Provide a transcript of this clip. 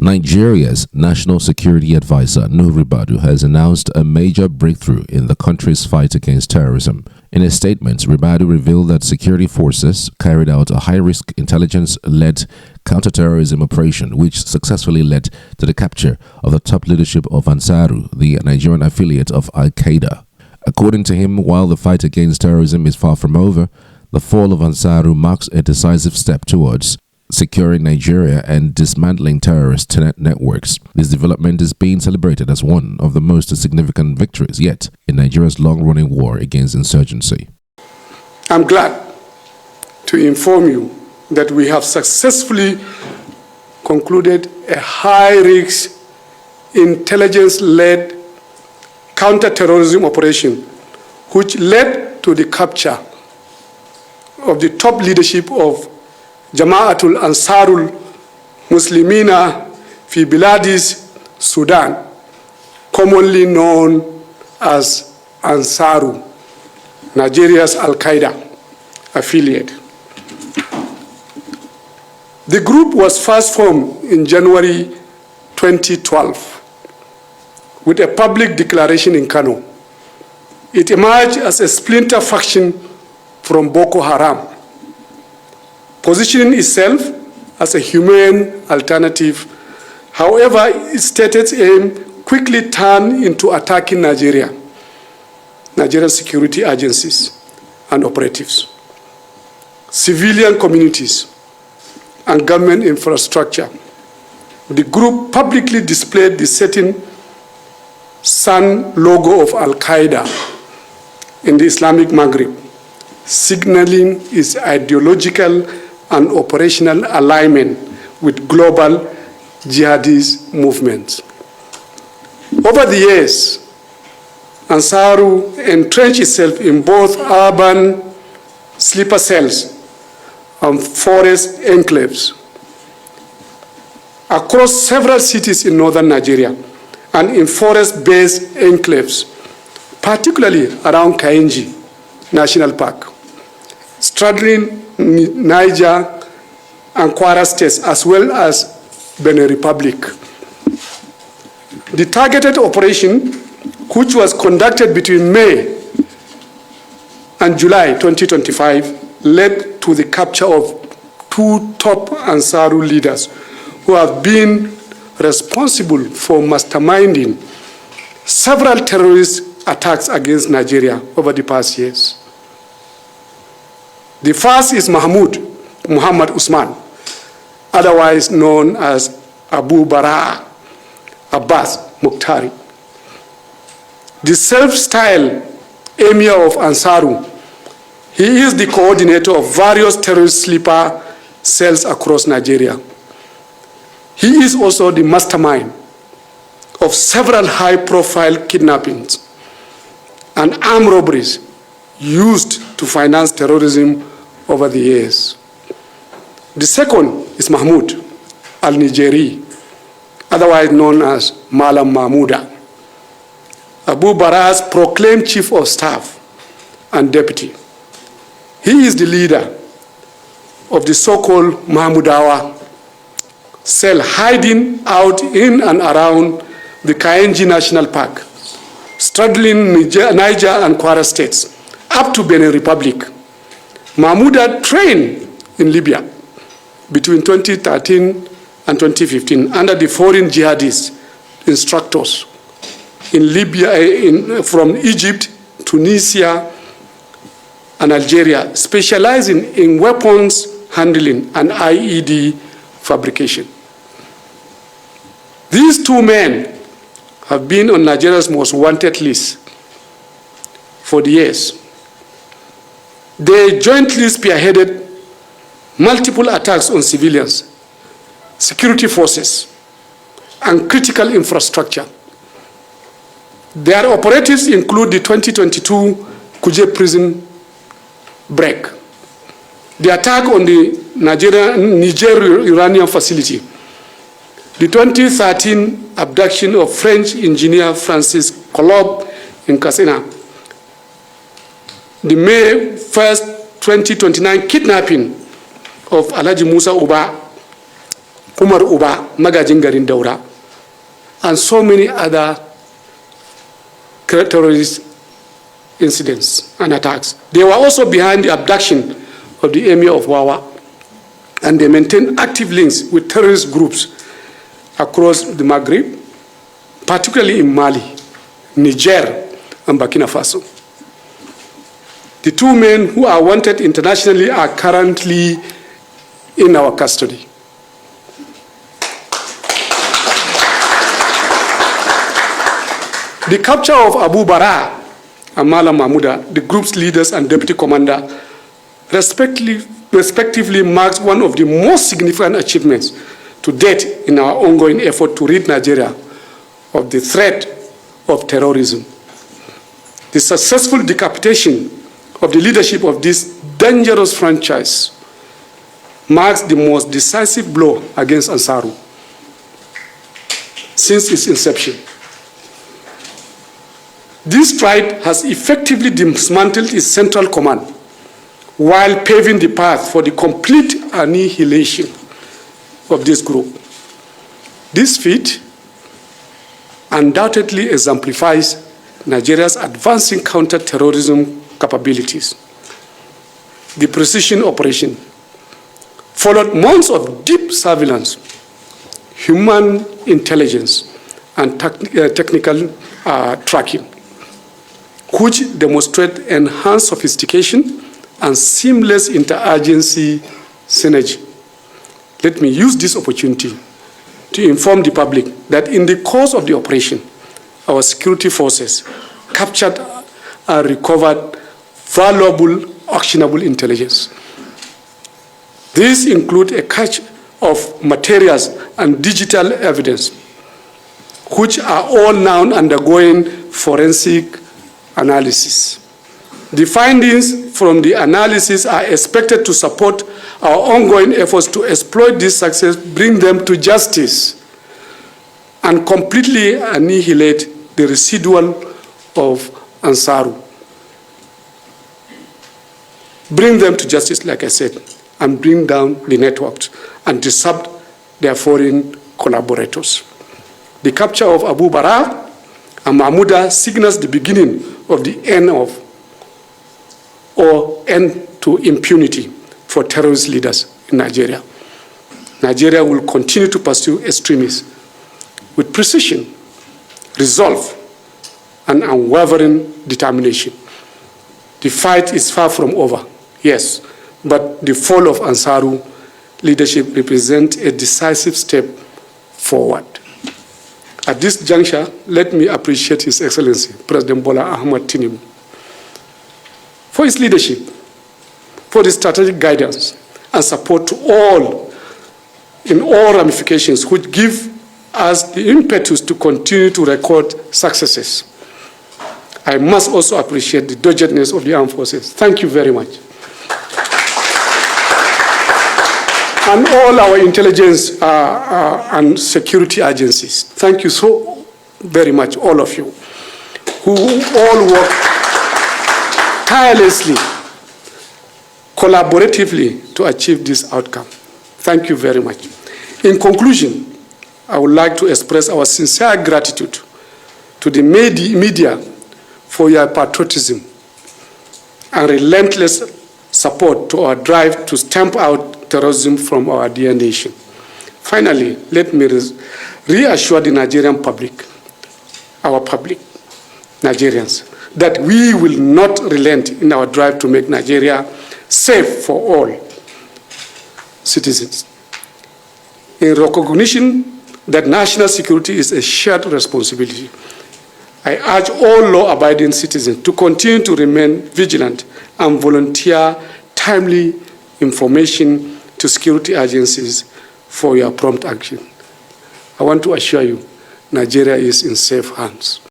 Nigeria's National Security Advisor, Nuhu Ribadu, has announced a major breakthrough in the country's fight against terrorism. In a statement, Ribadu revealed that security forces carried out a high-risk intelligence-led counterterrorism operation which successfully led to the capture of the top leadership of ANSARU, the Nigerian affiliate of Al-Qaeda. According to him, while the fight against terrorism is far from over, the fall of ANSARU marks a decisive step towards securing Nigeria and dismantling terrorist networks. This development is being celebrated as one of the most significant victories yet in Nigeria's long-running war against insurgency. I'm glad to inform you that we have successfully concluded a high-risk, intelligence-led counter-terrorism operation which led to the capture of the top leadership of Jama'atul Ansarul Muslimina fi Biladis, Sudan, commonly known as ANSARU, Nigeria's Al-Qaeda affiliate. The group was first formed in January 2012 with a public declaration in Kano. It emerged as a splinter faction from Boko Haram, positioning itself as a humane alternative. However, its stated aim quickly turned into attacking Nigerian security agencies and operatives, civilian communities, and government infrastructure. The group publicly displayed the setting sun logo of Al-Qaeda in the Islamic Maghreb, signaling its ideological and operational alignment with global jihadist movements. Over the years, ANSARU entrenched itself in both urban sleeper cells and forest enclaves across several cities in northern Nigeria and in forest-based enclaves, particularly around Kainji National Park, straddling Niger and Kwara states, as well as Benin Republic. The targeted operation, which was conducted between May and July 2025, led to the capture of two top ANSARU leaders who have been responsible for masterminding several terrorist attacks against Nigeria over the past years. The first is Muhammad Usman, otherwise known as Abu Bara Abbas Mukhtari, the self-styled emir of ANSARU. He is the coordinator of various terrorist sleeper cells across Nigeria. He is also the mastermind of several high-profile kidnappings and armed robberies used to finance terrorism over the years. The second is Mahmoud al-Nigeri, otherwise known as Malam Mahmouda, Abu Bara's proclaimed chief of staff and deputy. He is the leader of the so-called Mahmoudawa cell hiding out in and around the Kainji National Park, straddling Niger and Kwara states, up to Benin Republic. Mahmouda trained in Libya between 2013 and 2015 under the foreign jihadist instructors in Libya, from Egypt, Tunisia, and Algeria, specializing in weapons handling and IED fabrication. These two men have been on Nigeria's most wanted list for the years. They jointly spearheaded multiple attacks on civilians, security forces, and critical infrastructure. Their operatives include the 2022 Kuje prison break, the attack on the Niger uranium facility, the 2013 abduction of French engineer Francis Kolob in Katsina, the May 1st, 2029 kidnapping of Alhaji Musa Uba Umar Uba, magajin garin Daura, and so many other terrorist incidents and attacks. They were also behind the abduction of the Emir of Wawa, and they maintained active links with terrorist groups across the Maghreb, particularly in Mali, Niger, and Burkina Faso. The two men who are wanted internationally are currently in our custody. The capture of Abu Bara and Malam Mahmouda, the group's leaders and deputy commander, respectively marks one of the most significant achievements to date in our ongoing effort to rid Nigeria of the threat of terrorism. The successful decapitation of the leadership of this dangerous franchise marks the most decisive blow against ANSARU since its inception. This strike has effectively dismantled its central command while paving the path for the complete annihilation of this group. This feat undoubtedly exemplifies Nigeria's advancing counter-terrorism capabilities. The precision operation followed months of deep surveillance, human intelligence, and technical tracking, which demonstrate enhanced sophistication and seamless interagency synergy. Let me use this opportunity to inform the public that in the course of the operation, our security forces captured and recovered valuable, actionable intelligence. These include a cache of materials and digital evidence, which are all now undergoing forensic analysis. The findings from the analysis are expected to support our ongoing efforts to exploit this success, bring them to justice, and completely annihilate the residual of ANSARU. Bring them to justice, like I said, and bring down the networks and disrupt their foreign collaborators. The capture of Abu Bara and Mahmouda signals the beginning of the end of or end to impunity for terrorist leaders in Nigeria. Nigeria will continue to pursue extremists with precision, resolve, and unwavering determination. The fight is far from over, yes, but the fall of ANSARU leadership represents a decisive step forward. At this juncture, let me appreciate His Excellency, President Bola Ahmed Tinubu, for his leadership, for the strategic guidance and support to all, in all ramifications, which give us the impetus to continue to record successes. I must also appreciate the doggedness of the armed forces. Thank you very much. And all our intelligence and security agencies. Thank you so very much, all of you, who all work tirelessly, collaboratively to achieve this outcome. Thank you very much. In conclusion, I would like to express our sincere gratitude to the media for your patriotism and relentless support to our drive to stamp out terrorism from our dear nation. Finally, let me reassure the Nigerian public, our public, Nigerians, that we will not relent in our drive to make Nigeria safe for all citizens. In recognition that national security is a shared responsibility, I urge all law-abiding citizens to continue to remain vigilant and volunteer timely information to security agencies for your prompt action. I want to assure you, Nigeria is in safe hands.